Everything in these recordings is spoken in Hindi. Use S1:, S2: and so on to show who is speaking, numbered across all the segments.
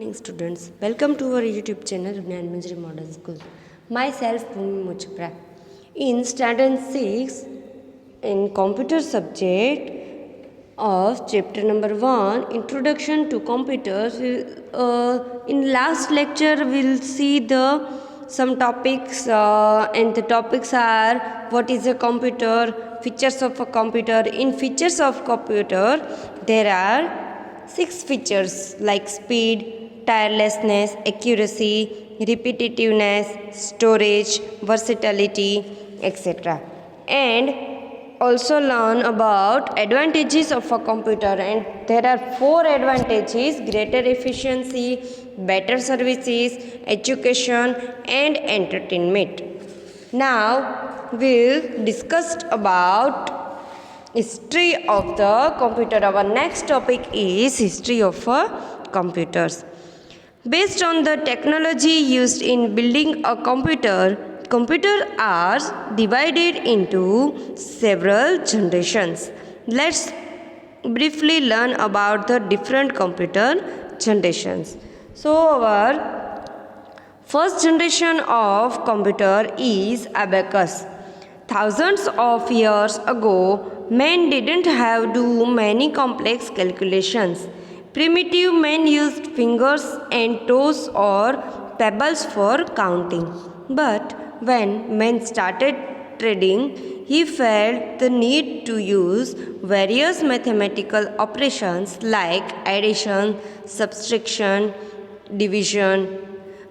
S1: Morning students, welcome to our YouTube channel Gnan Manjari Model School. Myself Bhumi Mujpra. In standard 6 in computer subject of chapter number 1 introduction to computers, in last lecture we'll see the some topics and the topics are what is a computer, features of a computer. In features of computer there are 6 features like speed, tirelessness, accuracy, repetitiveness, storage, versatility, etc. And also learn about advantages of a computer, and there are 4 advantages: greater efficiency, better services, education and entertainment. Now we'll discuss about history of the computer. Our next topic is history of computers. Based on the technology used in building a computer, computers are divided into several generations. Let's briefly learn about the different computer generations. So our first generation of computer is abacus. Thousands of years ago, men didn't have to do many complex calculations. Primitive men used fingers and toes or pebbles for counting. But when man started trading, he felt the need to use various mathematical operations like addition, subtraction, division,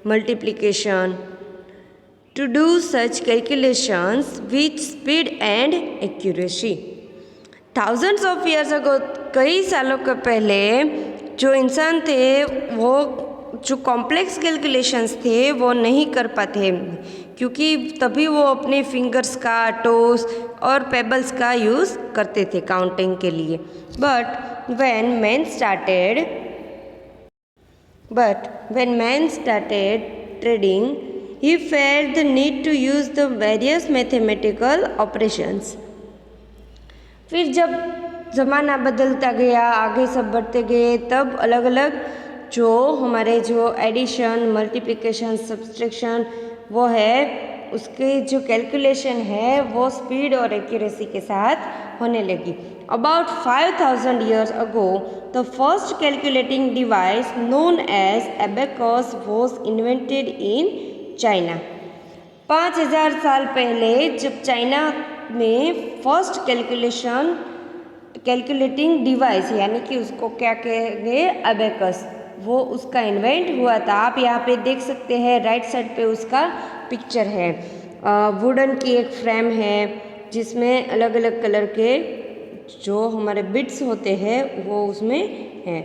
S1: multiplication to do such calculations with speed and accuracy. Thousands of years ago, कई सालों के पहले जो इंसान थे वो जो कॉम्प्लेक्स कैलकुलेशंस थे वो नहीं कर पाते, क्योंकि तभी वो अपने फिंगर्स का, टोस और पेबल्स का यूज़ करते थे काउंटिंग के लिए. But when man started trading, he felt the need to use the various mathematical operations. फिर जब ज़माना बदलता गया, आगे सब बढ़ते गए, तब अलग अलग जो हमारे जो एडिशन, मल्टीप्लिकेशन, सब्सट्रैक्शन वो है, उसके जो कैलकुलेशन है वो स्पीड और एक्यूरेसी के साथ होने लगी. About 5000 years ago, the first calculating device known as abacus was invented in China. 5000 साल पहले जब चाइना में फर्स्ट कैलकुलेटिंग डिवाइस यानी कि उसको क्या कहेंगे, अबेकस, वो उसका इन्वेंट हुआ था. आप यहाँ पे देख सकते हैं राइट साइड पे उसका पिक्चर है. वुडन की एक फ्रेम है जिसमें अलग अलग कलर के जो हमारे बिट्स होते हैं वो उसमें हैं.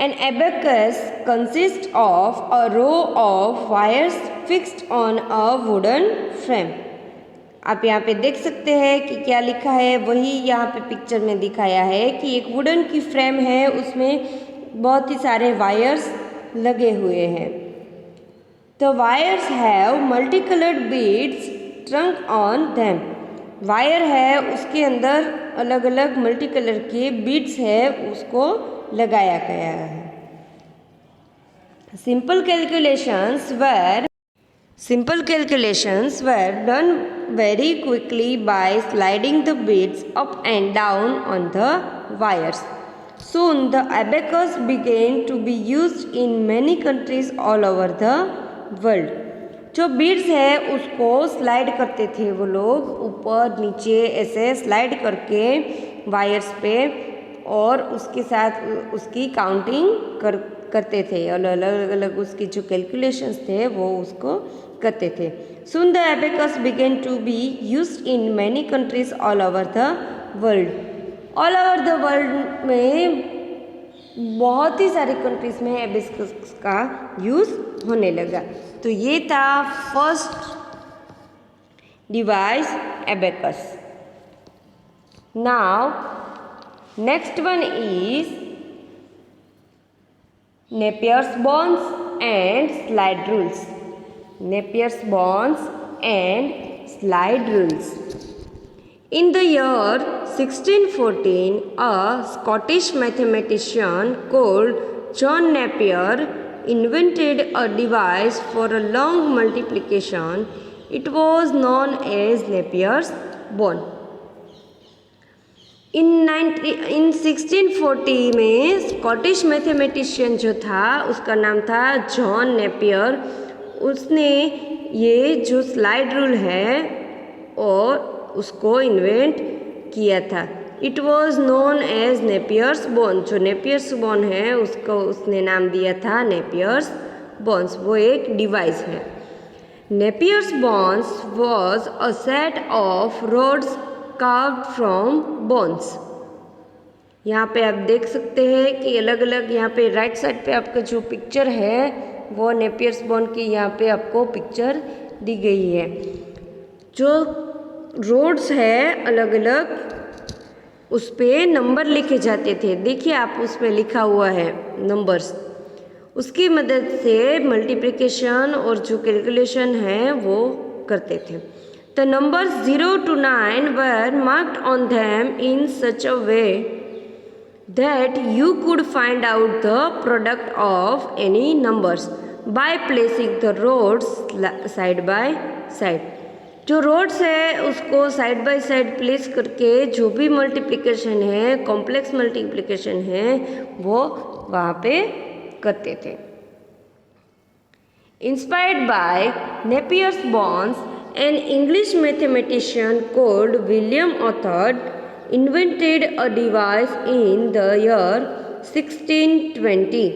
S1: An abacus consists of a row of wires fixed on a wooden frame. आप यहाँ पे देख सकते हैं कि क्या लिखा है, वही यहाँ पे पिक्चर में दिखाया है कि एक वुडन की फ्रेम है, उसमें बहुत ही सारे वायर्स लगे हुए हैं. The wires have multi coloured beads trunk on them. Wire है, उसके अंदर अलग अलग मल्टी कलर के बीड्स है, उसको लगाया गया है. Simple calculations were done very quickly by sliding the beads up and down on the wires. Soon the abacus began to be used in many countries all over the world. जो बीड्स है उसको स्लाइड करते थे वो लोग, ऊपर नीचे ऐसे स्लाइड करके वायर्स पे, और उसके साथ उसकी काउंटिंग करते थे, अलग अलग उसकी जो कैलकुलेशंस थे वो उसको करते थे. Soon the abacus began to be used in many countries all over the world. All over the world में बहुत ही सारी कंट्रीज में एबेकस का यूज़ होने लगा. तो ये था first device abacus. Now next one is Napier's bonds and slide rules. Napier's bonds and slide rules. In the year 1614, a Scottish mathematician called John Napier invented a device for a long multiplication. It was known as Napier's bone. इन 1640 में स्कॉटिश मैथमेटिशियन जो था उसका नाम था जॉन नेपियर। उसने ये जो स्लाइड रूल है और उसको इन्वेंट किया था। It was known as Napier's bone. जो नेपियर्स बोन है उसको उसने नाम दिया था नेपियर्स बोन्स। वो एक डिवाइस है। Napier's bones was a set of rods carved from bones. यहाँ पे आप देख सकते हैं कि अलग अलग यहाँ पे राइट साइड पे आपका जो पिक्चर है वो नेपियर्स बोन की यहाँ पे आपको पिक्चर दी गई है। जो रोड्स है अलग अलग उस पर नंबर लिखे जाते थे। देखिए आप उसमें लिखा हुआ है नंबर्स। उसकी मदद से मल्टीप्लिकेशन और जो कैलकुलेशन है वो करते थे। The numbers 0 to 9 were marked on them in such a way that you could find out the product of any numbers by placing the rods side by side. जो रोड्स है उसको साइड बाय साइड प्लेस करके जो भी मल्टीप्लिकेशन है कॉम्प्लेक्स मल्टीप्लिकेशन है वो वहाँ पे करते थे। Inspired by Napier's bones an English mathematician called William authored invented a device in the year 1620।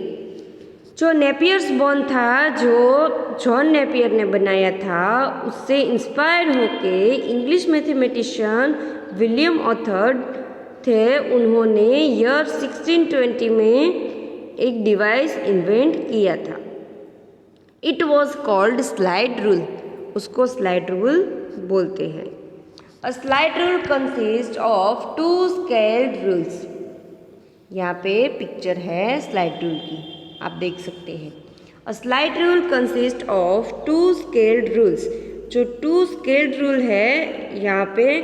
S1: जो नेपियर्स बोन था जो जॉन नेपियर ने बनाया था उससे इंस्पायर होके इंग्लिश मैथमेटिशियन विलियम ऑथर्ड थे। उन्होंने ईयर 1620 में एक डिवाइस इन्वेंट किया था। It was called slide rule. उसको स्लाइड रूल बोलते हैं। अ slide rule consist of 2 scaled rules. यहाँ पे पिक्चर है स्लाइड रूल की, आप देख सकते हैं। अ slide rule consist of 2 scaled rules. जो 2 स्केल्ड रूल है यहाँ पे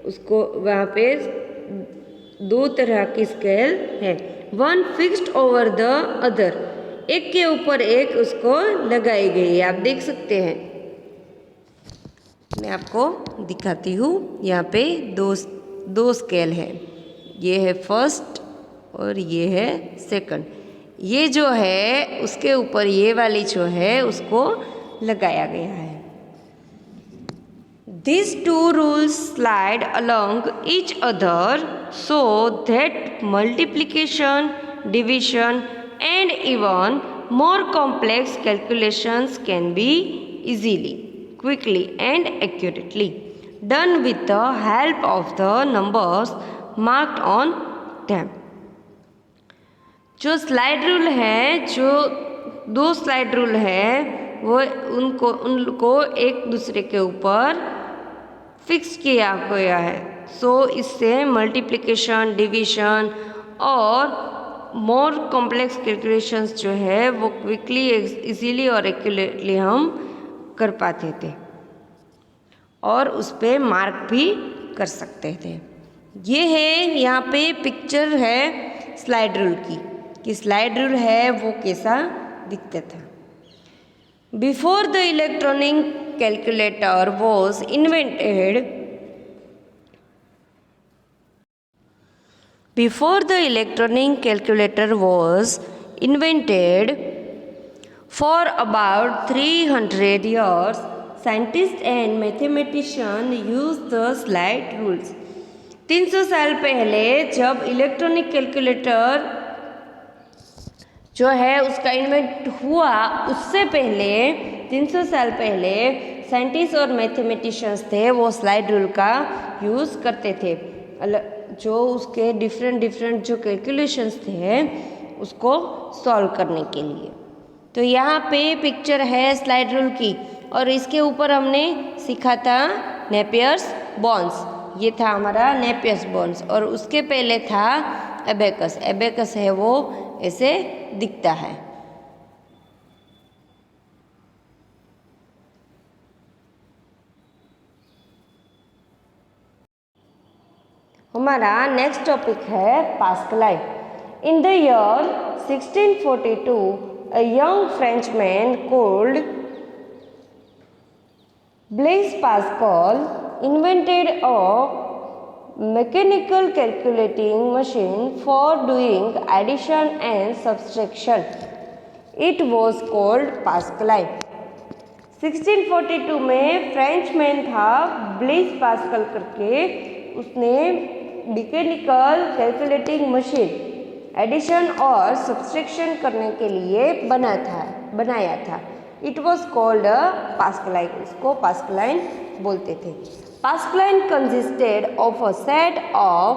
S1: उसको वहाँ पे 2 तरह की स्केल है। One fixed over the other, एक के ऊपर एक उसको लगाई गई है। आप देख सकते हैं। मैं आपको दिखाती हूँ। यहाँ पे दो स्केल है। ये है फर्स्ट और ये है सेकंड। ये जो है उसके ऊपर ये वाली जो है उसको लगाया गया है। These 2 rules slide along each other so that multiplication, division and even more complex calculations can be easily, quickly and accurately done with the help of the numbers marked on them. जो स्लाइड रूल है, जो 2 स्लाइड रूल है वो उनको एक दूसरे के ऊपर फिक्स किया गया है। सो इससे मल्टीप्लिकेशन, डिवीजन और मोर कॉम्प्लेक्स कैलकुलेशंस जो है वो क्विकली, इजीली और एक्यूरेटली हम कर पाते थे और उस पर मार्क भी कर सकते थे। ये है यहाँ पे पिक्चर है स्लाइड रूल की कि स्लाइड रूल है वो कैसा दिखता था। Before the electronic calculator was invented, before the electronic calculator was invented for about 300 years, scientist and mathematician use the slide rules. 300 साल पहले जब इलेक्ट्रॉनिक कैलकुलेटर जो है उसका इन्वेंट हुआ, उससे पहले 300 साल पहले साइंटिस्ट और मैथमेटिशियंस थे वो स्लाइड रूल का यूज़ करते थे। जो उसके डिफरेंट जो कैलकुलेशंस थे उसको सॉल्व करने के लिए। तो यहाँ पे पिक्चर है स्लाइड रूल की और इसके ऊपर हमने सीखा था नेपियर्स बोन्स। ये था हमारा नेपियर्स बोन्स और उसके पहले था एबेकस। एबेकस है वो ऐसे दिखता है। हमारा नेक्स्ट टॉपिक है पास्कलाई। In the year 1642, a young Frenchman called Blaise Pascal invented a mechanical calculating machine for doing addition and subtraction. It was called Pascaline. 1642 में फ्रेंचमैन था ब्लेस पास्कल करके, उसने मैकेनिकल कैलकुलेटिंग मशीन एडिशन और सब्सट्रैक्शन करने के लिए बनाया था। इट वॉज कॉल्ड पास्कलाइन, उसको पास्कलाइन बोलते थे। Pascaline consisted of a set of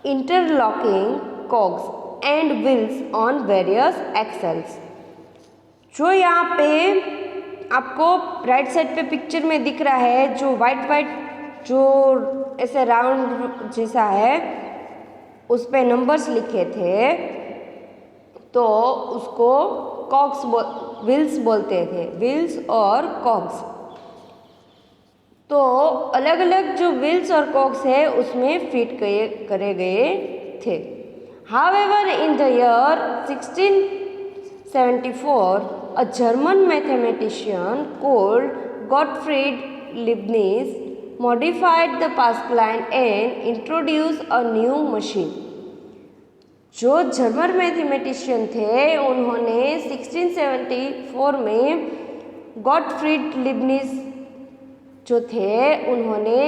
S1: interlocking cogs and wheels on various axles. जो यहाँ पे आपको राइट साइड पे पिक्चर में दिख रहा है, जो वाइट जो ऐसे राउंड जैसा है, उस पे नंबर्स लिखे थे, तो उसको व्हील्स बोलते थे, व्हील्स और कॉग्स। तो अलग अलग जो व्हील्स और कॉग्स है उसमें फिट करे गए थे। However in the year 1674 a German mathematician called Gottfried Leibniz modified the Pascaline and introduced a new machine. जो जर्मन मैथमेटिशियन थे उन्होंने 1674 में गॉटफ्रीड लिबनिज जो थे, उन्होंने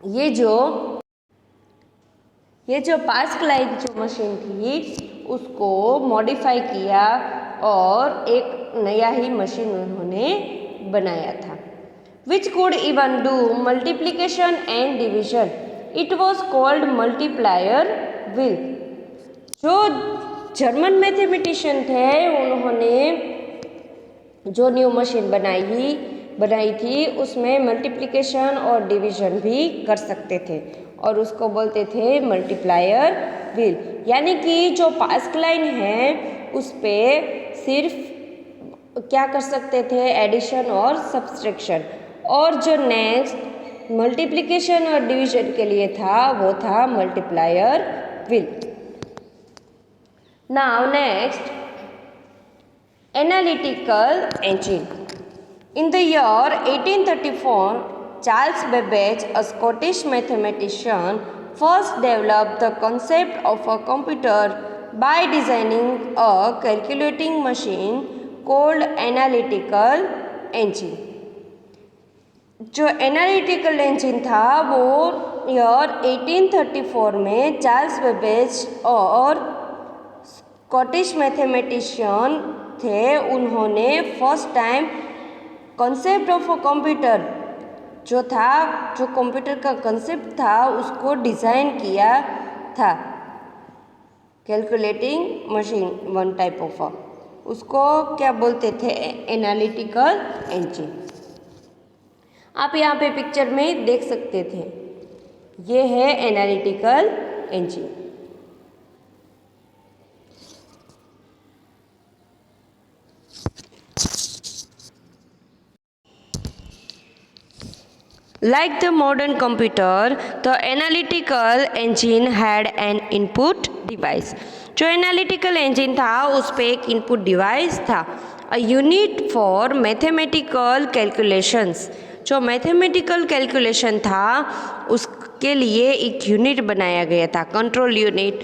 S1: ये जो पास्कलाइन जो मशीन थी उसको मॉडिफाई किया और एक नया ही मशीन उन्होंने बनाया था, which could even do multiplication and division. It was called multiplier wheel. जो जर्मन मैथमेटिशियन थे उन्होंने जो न्यू मशीन बनाई थी उसमें मल्टीप्लिकेशन और डिवीजन भी कर सकते थे और उसको बोलते थे मल्टीप्लायर व्हील। यानी कि जो पास्कलाइन है उस पे सिर्फ क्या कर सकते थे, एडिशन और सब्सट्रैक्शन, और जो नेक्स्ट मल्टीप्लिकेशन और डिवीजन के लिए था वो था multiplier wheel. Now next, analytical engine. In the year 1834, Charles Babbage, a Scottish mathematician, first developed the concept of a computer by designing a calculating machine called analytical engine. जो एनालिटिकल इंजन था वो ईयर 1834 में चार्ल्स बेबेज और स्कॉटिश मैथमेटिशियन थे, उन्होंने first time concept of a computer जो कंप्यूटर का कंसेप्ट था उसको डिज़ाइन किया था। Calculating machine one type of, उसको क्या बोलते थे, एनालिटिकल इंजन। आप यहाँ पे पिक्चर में देख सकते थे, ये है analytical engine. Like the modern computer, the analytical engine had an input device. जो एनालिटिकल इंजन था उस पर एक इनपुट डिवाइस था, a unit for mathematical calculations. जो मैथमेटिकल कैलकुलेशन था उसके लिए एक यूनिट बनाया गया था, control unit,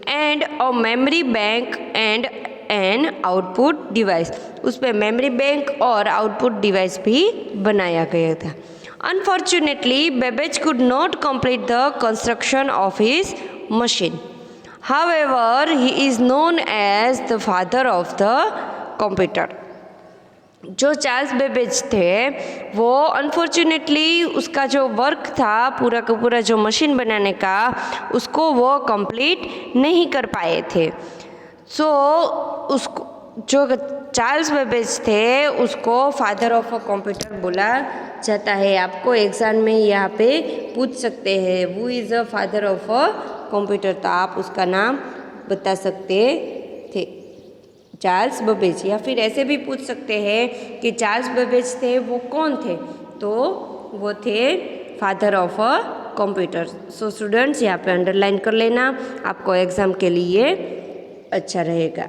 S1: and a memory bank and an output device. उस पर मेमोरी बैंक और आउटपुट डिवाइस भी बनाया गया था। Unfortunately, Babbage could not complete the construction of his machine. However, he is known as the father of the computer. जो चार्ल्स बेबेज थे वो अनफॉर्चुनेटली उसका जो वर्क था पूरा का पूरा जो मशीन बनाने का उसको वो कंप्लीट नहीं कर पाए थे। सो उसको जो चार्ल्स बेबेज थे उसको फादर ऑफ अ कंप्यूटर बोला जाता है। आपको एग्ज़ाम में यहाँ पे पूछ सकते हैं who is a father of a computer, तो आप उसका नाम बता सकते थे, चार्ल्स बेबेज। या फिर ऐसे भी पूछ सकते हैं कि चार्ल्स बेबेज थे वो कौन थे, तो वो थे father of a computer. So students यहाँ पे अंडरलाइन कर लेना, आपको एग्ज़ाम के लिए अच्छा रहेगा।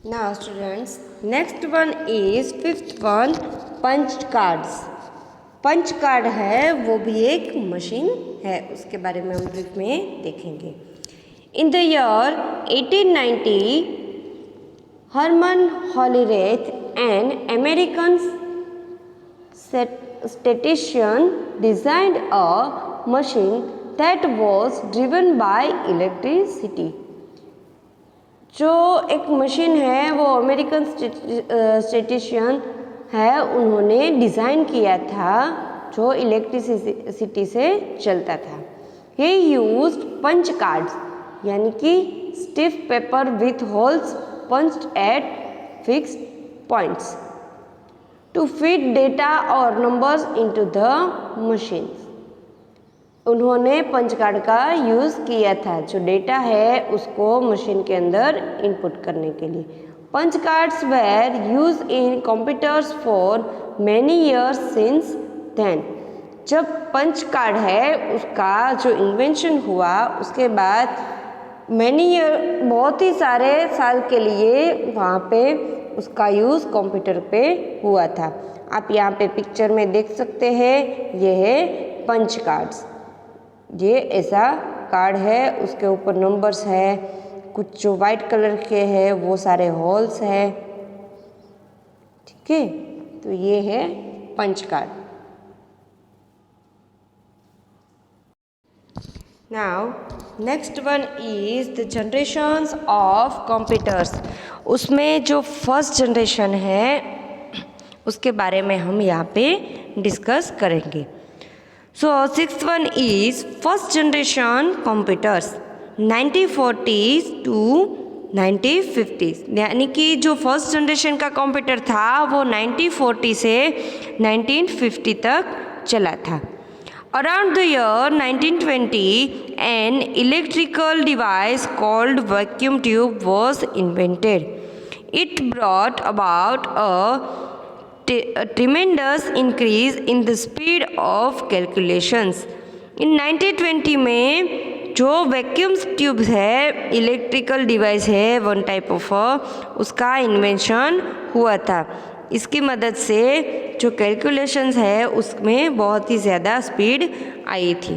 S1: Now students next one is fifth one, punch cards. Punch card है वो भी एक मशीन है, उसके बारे में हम ब्रीफ में देखेंगे। In the year 1890 Herman Hollerith an American statistician designed a machine that was driven by electricity। जो एक मशीन है वो अमेरिकन स्टैटिस्टिशियन है, उन्होंने डिज़ाइन किया था जो इलेक्ट्रिसिटी से चलता था। ही यूज्ड पंच कार्ड्स, यानी कि stiff paper with holes punched at fixed points to feed data or numbers into the machines। उन्होंने पंच कार्ड का यूज़ किया था, जो डेटा है उसको मशीन के अंदर इनपुट करने के लिए। Punch cards were used in computers for many years since then. जब पंच कार्ड है उसका जो इन्वेंशन हुआ उसके बाद मैनी ईयर, बहुत ही सारे साल के लिए वहाँ पे उसका यूज़ कंप्यूटर पे हुआ था। आप यहाँ पे पिक्चर में देख सकते हैं, ये है पंच कार्ड्स। ये ऐसा कार्ड है, उसके ऊपर नंबर्स है, कुछ जो वाइट कलर के हैं वो सारे होल्स है, ठीक है। तो ये है punch card. Now next one is the generations of computers. उसमें जो फर्स्ट जनरेशन है उसके बारे में हम यहाँ पे डिस्कस करेंगे। So sixth one is first generation computers 1940s to 1950s, यानी कि जो फर्स्ट जनरेशन का कंप्यूटर था वो 1940 से 1950 तक चला था। Around the year 1920, an electrical device called vacuum tube was invented. It brought about a tremendous increase in the speed of calculations. In 1920 में जो वैक्यूम ट्यूब है, इलेक्ट्रिकल डिवाइस है, वन टाइप ऑफ, उसका इन्वेंशन हुआ था। इसकी मदद से जो कैलकुलेशंस है उसमें बहुत ही ज़्यादा स्पीड आई थी।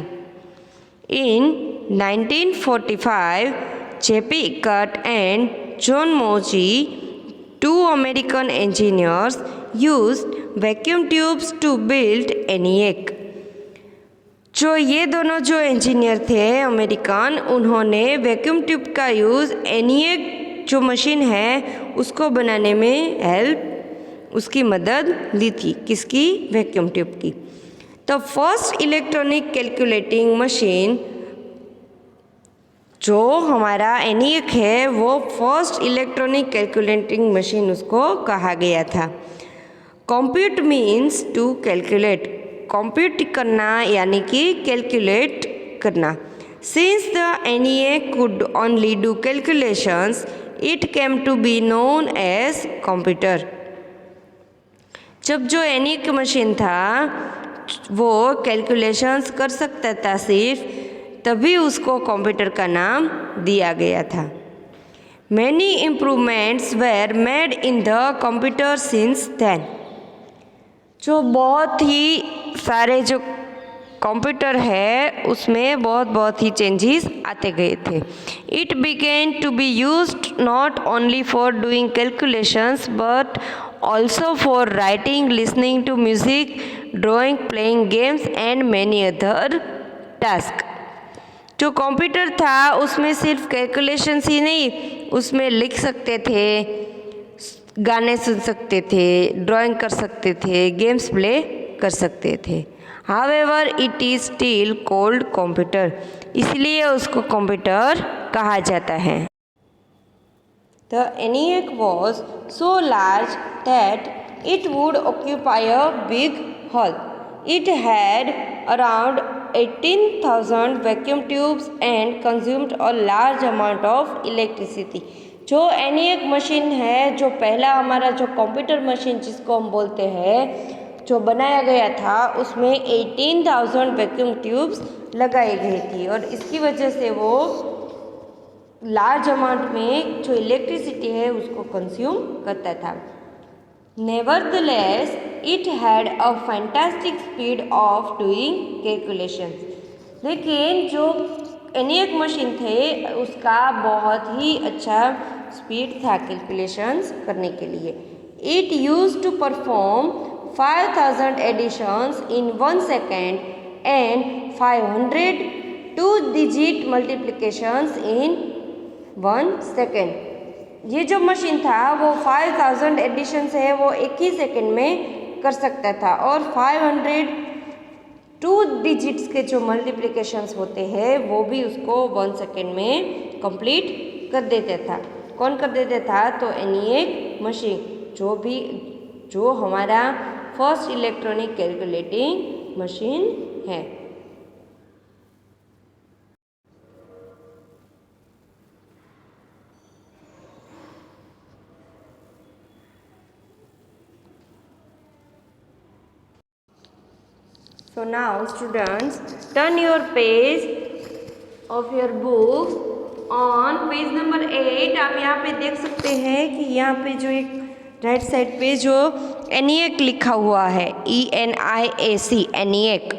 S1: In 1945 J P Eckert and John Mauchly, two American engineers, used vacuum tubes to build ENIAC। जो ये दोनों जो इंजीनियर थे अमेरिकन, उन्होंने वैक्यूम ट्यूब का यूज़ ENIAC जो मशीन है उसको बनाने में हेल्प, उसकी मदद ली थी। किसकी? वैक्यूम ट्यूब की। The first electronic calculating machine, जो हमारा ENIAC है वो फर्स्ट इलेक्ट्रॉनिक कैलकुलेटिंग मशीन उसको कहा गया था। Compute means to calculate, compute करना यानी कि कैलकुलेट करना। Since the ENIAC could only do calculations, it came to be known as computer। जब जो ENIAC मशीन था वो कैलकुलेशंस कर सकता था सिर्फ, तभी उसको कंप्यूटर का नाम दिया गया था। Many improvements were made in the computer since then. जो बहुत ही सारे जो कंप्यूटर है उसमें बहुत ही चेंजेस आते गए थे। It began to be used not only for doing calculations but also for writing, listening to music, drawing, playing games and many other tasks। जो कंप्यूटर था उसमें सिर्फ कैलकुलेशंस ही नहीं, उसमें लिख सकते थे, गाने सुन सकते थे, ड्राइंग कर सकते थे, गेम्स प्ले कर सकते थे। However, it is still called computer, इसलिए उसको कंप्यूटर कहा जाता है। The ENIAC was so large that it would occupy a big hall. It had around 18,000 vacuum tubes and consumed a large amount of electricity। जो ENIAC मशीन है, जो पहला हमारा जो कंप्यूटर मशीन जिसको हम बोलते हैं, जो बनाया गया था उसमें 18,000 वैक्यूम ट्यूब्स लगाई गई थी और इसकी वजह से वो लार्ज अमाउंट में जो इलेक्ट्रिसिटी है उसको कंज्यूम करता था। Nevertheless it had a fantastic speed of doing calculations, लेकिन जो एनिएक मशीन थे उसका बहुत ही अच्छा स्पीड था कैलकुलेशंस करने के लिए। It used to perform 5,000 additions in 1 second and 500 2-digit multiplications in 1 second. ये जो मशीन था वो 5,000 एडिशंस है वो एक ही सेकेंड में कर सकता था और 500 2 डिजिट्स के जो मल्टीप्लिकेशंस होते हैं वो भी उसको 1 सेकेंड में कंप्लीट कर देता था। कौन कर देता था? तो एनिएक मशीन, जो हमारा फर्स्ट इलेक्ट्रॉनिक कैलकुलेटिंग मशीन है। So now students, turn your page of your book on page number 8। आप यहाँ पे देख सकते हैं कि यहाँ पे जो एक राइट साइड पे जो एनिएक लिखा हुआ है, ENIAC एनिएक,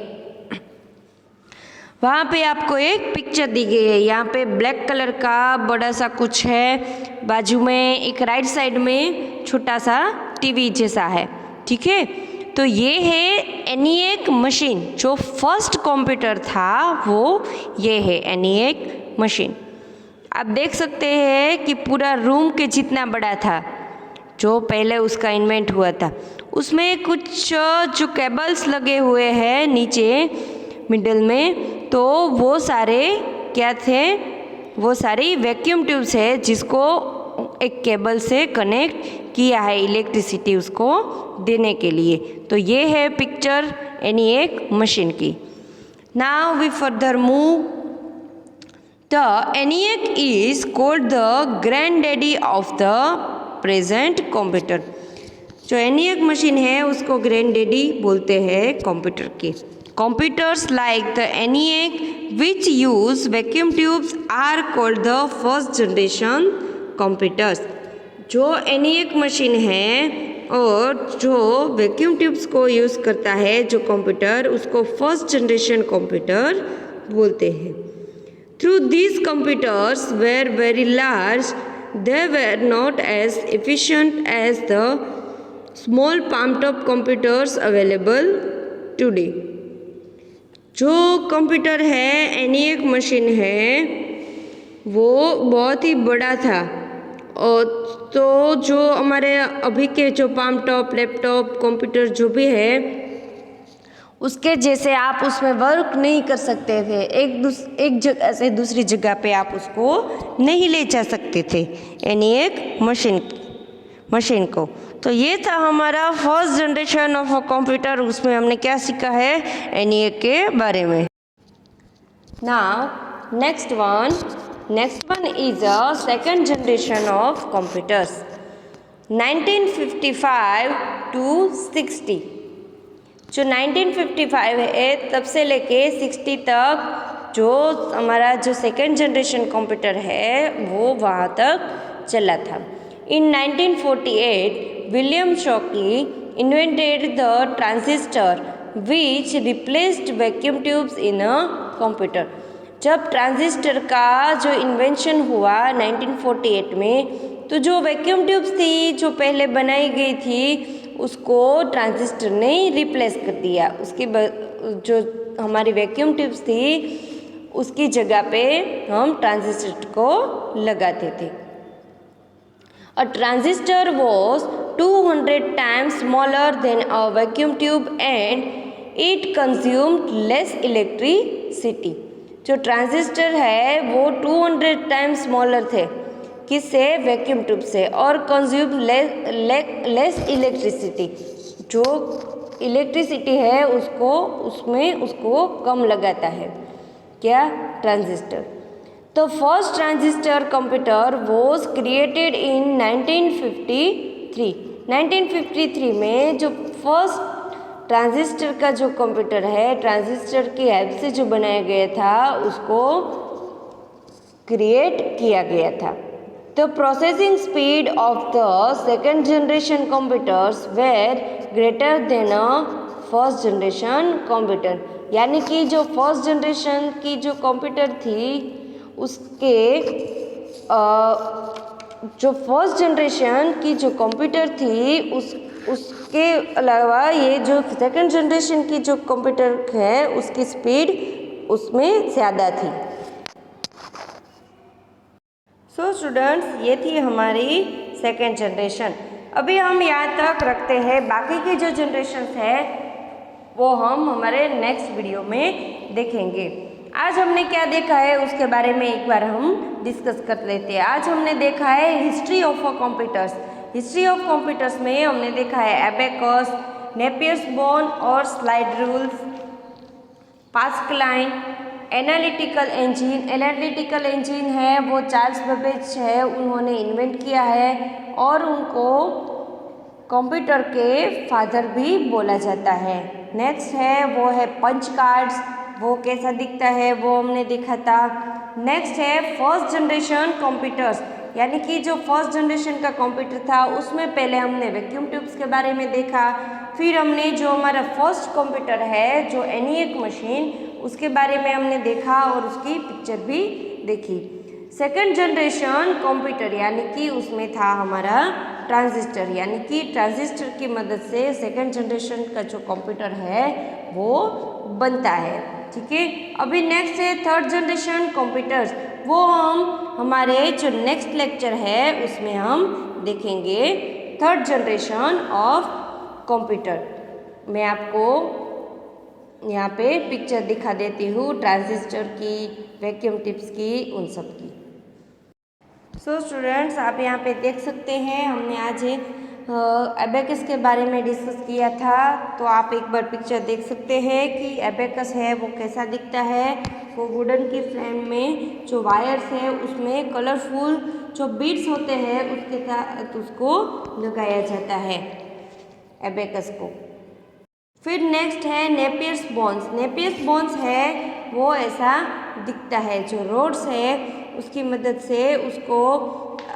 S1: वहाँ पे आपको एक पिक्चर दी गई है। यहाँ पे ब्लैक कलर का बड़ा सा कुछ है, बाजू में एक राइट साइड में छोटा सा टीवी जैसा है, ठीक है। तो ये है एनिएक मशीन, जो फर्स्ट कंप्यूटर था वो ये है एनिएक मशीन। आप देख सकते हैं कि पूरा रूम के जितना बड़ा था जो पहले उसका इन्वेंट हुआ था। उसमें कुछ जो केबल्स लगे हुए हैं नीचे मिडल में, तो वो सारे क्या थे? वो सारी वैक्यूम ट्यूब्स है जिसको एक केबल से कनेक्ट किया है इलेक्ट्रिसिटी उसको देने के लिए। तो ये है पिक्चर एनिएक मशीन की। Now we further move. The ENIAC is called the grand daddy of the present computer. जो एनिएक मशीन है उसको ग्रैंड डैडी बोलते हैं कंप्यूटर के। Computers like the ENIAC which use vacuum tubes are called the first generation computers. जो एनिएक मशीन है और जो वैक्यूम ट्यूब्स को यूज़ करता है जो कंप्यूटर, उसको फर्स्ट जनरेशन कंप्यूटर बोलते हैं। Through these computers were very large, they were not as efficient as the small palm top computers available today. जो कंप्यूटर है एनिएक मशीन है वो बहुत ही बड़ा था, और तो जो हमारे अभी के जो पाम टॉप लैपटॉप कंप्यूटर जो भी है उसके जैसे आप उसमें वर्क नहीं कर सकते थे। एक जगह से दूसरी जगह पे आप उसको नहीं ले जा सकते थे एनिएक मशीन को। तो ये था हमारा first generation of a computer. उसमें हमने क्या सीखा है एनिएक के बारे में। Now next one is a second generation of computers, 1955 to 60। जो 1955 है तब से लेके 60 तक जो हमारा जो सेकेंड जनरेशन कंप्यूटर है वो वहाँ तक चला था। इन 1948 William Shockley invented the transistor which replaced vacuum tubes in a computer. जब ट्रांजिस्टर का जो इन्वेंशन हुआ 1948 में, तो जो वैक्यूम ट्यूब्स थी जो पहले बनाई गई थी उसको ट्रांजिस्टर ने रिप्लेस कर दिया। उसकी जो हमारी वैक्यूम ट्यूब्स थी उसकी जगह पे हम ट्रांजिस्टर को लगाते थे। अ transistor was 200 times smaller than a vacuum tube and it consumed less electricity। जो ट्रांजिस्टर है वो 200 times स्मॉलर थे, किससे? वैक्यूम ट्यूब से, और कंज्यूम लेस इलेक्ट्रिसिटी। जो इलेक्ट्रिसिटी है उसको कम लगाता है क्या? ट्रांजिस्टर। तो first transistor computer was created in 1953। 1953 में जो फर्स्ट ट्रांजिस्टर का जो कंप्यूटर है, ट्रांजिस्टर की हेल्प से जो बनाया गया था उसको क्रिएट किया गया था। The processing speed of the second generation computers were greater than a first generation computer, यानी कि जो फर्स्ट जनरेशन की जो कंप्यूटर थी उसके जो फर्स्ट जनरेशन की जो कंप्यूटर थी उसके अलावा ये जो सेकंड जनरेशन की जो कंप्यूटर है उसकी स्पीड उसमें ज़्यादा थी। सो स्टूडेंट्स, ये थी हमारी सेकंड जनरेशन। अभी हम यहाँ तक रखते हैं, बाकी की जो जनरेशन है वो हम हमारे नेक्स्ट वीडियो में देखेंगे। आज हमने क्या देखा है उसके बारे में एक बार हम डिस्कस कर लेते हैं। आज हमने देखा है history of computers. History of computers में हमने देखा है एबेकस, नेपियर्स बोन और slide rules, Pascaline, analytical engine. Analytical engine है वो चार्ल्स बेबेज है, उन्होंने इन्वेंट किया है और उनको कंप्यूटर के फादर भी बोला जाता है। नेक्स्ट है वो है पंच कार्ड्स, वो कैसा दिखता है वो हमने देखा था। नेक्स्ट है फर्स्ट जनरेशन कंप्यूटर्स, यानी कि जो फर्स्ट जनरेशन का कंप्यूटर था उसमें पहले हमने वैक्यूम ट्यूब्स के बारे में देखा, फिर हमने जो हमारा फर्स्ट कंप्यूटर है जो एनिएक मशीन उसके बारे में हमने देखा और उसकी पिक्चर भी देखी। सेकंड जनरेशन कंप्यूटर यानी कि उसमें था हमारा ट्रांजिस्टर, यानी कि ट्रांजिस्टर की मदद से सेकंड जनरेशन का जो कंप्यूटर है वो बनता है। ठीक है, अभी नेक्स्ट है थर्ड जनरेशन कंप्यूटर्स, वो हम हमारे जो नेक्स्ट लेक्चर है उसमें हम देखेंगे थर्ड जनरेशन ऑफ कंप्यूटर। मैं आपको यहाँ पे पिक्चर दिखा देती हूँ ट्रांजिस्टर की, वैक्यूम टिप्स की, उन सब की। सो स्टूडेंट्स, आप यहाँ पे देख सकते हैं हमने आज एबेकस के बारे में डिस्कस किया था, तो आप एक बार पिक्चर देख सकते हैं कि एबेकस है वो कैसा दिखता है। वो वुडन की फ्रेम में जो वायर्स है उसमें कलरफुल जो बीड्स होते हैं उसके साथ उसको लगाया जाता है एबेकस को। फिर नेक्स्ट है नेपियर्स बोन्स। नेपियर्स बोन्स है वो ऐसा दिखता है, जो रोड्स है उसकी मदद से उसको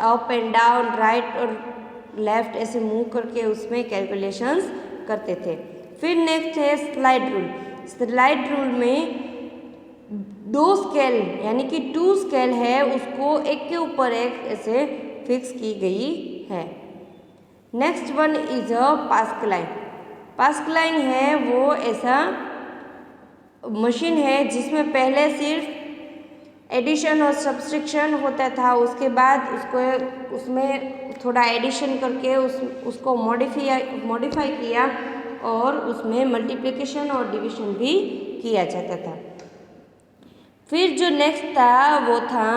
S1: अप एंड डाउन, राइट और लेफ्ट ऐसे मूव करके उसमें कैलकुलेशंस करते थे। फिर नेक्स्ट है स्लाइड रूल। स्लाइड रूल में दो स्केल यानी कि 2 स्केल है उसको एक के ऊपर एक ऐसे फिक्स की गई है। Next one is a Pascaline. Pascaline है वो ऐसा मशीन है जिसमें पहले सिर्फ एडिशन और सब्सट्रैक्शन होता था, उसके बाद उसको उसमें थोड़ा एडिशन करके उसको मॉडिफाई किया और उसमें मल्टीप्लिकेशन और डिवीजन भी किया जाता था। फिर जो नेक्स्ट था वो था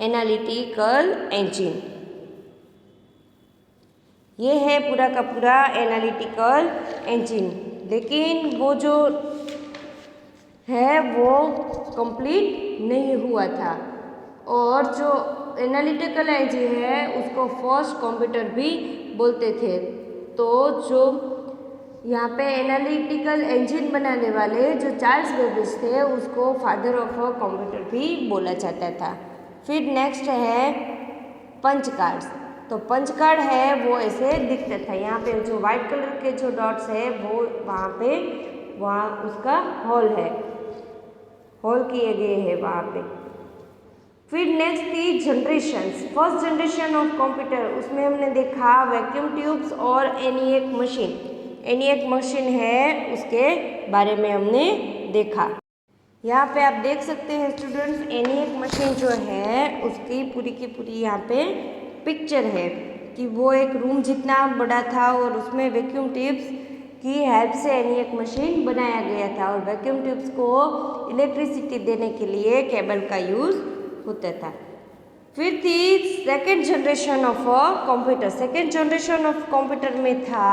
S1: एनालिटिकल इंजन। ये है पूरा का पूरा एनालिटिकल इंजन, लेकिन वो जो है वो कंप्लीट नहीं हुआ था और जो एनालिटिकल इंजन है उसको फर्स्ट कंप्यूटर भी बोलते थे। तो जो यहाँ पे एनालिटिकल इंजन बनाने वाले जो चार्ल्स बेबेज थे उसको फादर ऑफ अ कंप्यूटर भी बोला जाता था। फिर नेक्स्ट है पंच कार्ड्स। तो पंच कार्ड है वो ऐसे दिखता था, यहाँ पे जो वाइट कलर के जो डॉट्स है वो वहाँ उसका होल है, होल किए गए हैं वहाँ पे। फिर नेक्स्ट थी generations. First generation of computer, उसमें हमने देखा वैक्यूम ट्यूब्स और एनिएक मशीन। एनिएक मशीन है उसके बारे में हमने देखा। यहाँ पे आप देख सकते हैं स्टूडेंट्स, एनिएक मशीन जो है उसकी पूरी की पूरी यहाँ पे पिक्चर है कि वो एक रूम जितना बड़ा था और उसमें वैक्यूम ट्यूब्स की हेल्प से एनिएक मशीन बनाया गया था और वैक्यूम ट्यूब्स को इलेक्ट्रिसिटी देने के लिए केबल का यूज़ होता था। फिर थी second generation of computer. Second generation of computer में था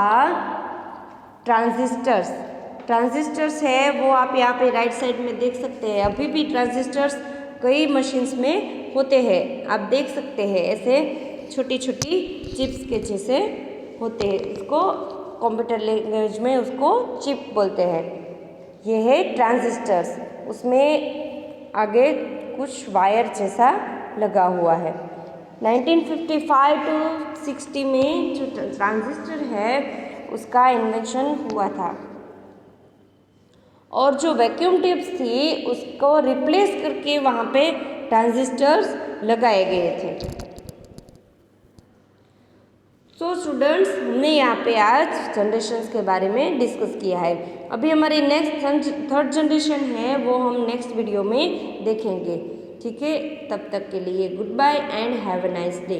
S1: ट्रांजिस्टर्स। ट्रांजिस्टर्स है वो आप यहाँ पे राइट साइड में देख सकते हैं, अभी भी ट्रांजिस्टर्स कई मशीन्स में होते हैं, आप देख सकते हैं ऐसे छोटी छोटी चिप्स के जैसे होते हैं। इसको कंप्यूटर लैंग्वेज में उसको चिप बोलते हैं। ये है ट्रांजिस्टर्स, उसमें आगे कुछ वायर जैसा लगा हुआ है। 1955 टू 60 में जो ट्रांजिस्टर है उसका इन्वेंशन हुआ था, और जो वैक्यूम ट्यूब्स थी उसको रिप्लेस करके वहाँ पे ट्रांजिस्टर्स लगाए गए थे। सो स्टूडेंट्स, हमने यहाँ पे आज जनरेशन्स के बारे में डिस्कस किया है। अभी हमारी नेक्स्ट थर्ड जनरेशन है, वो हम नेक्स्ट वीडियो में देखेंगे। ठीक है, तब तक के लिए goodbye and have a nice day.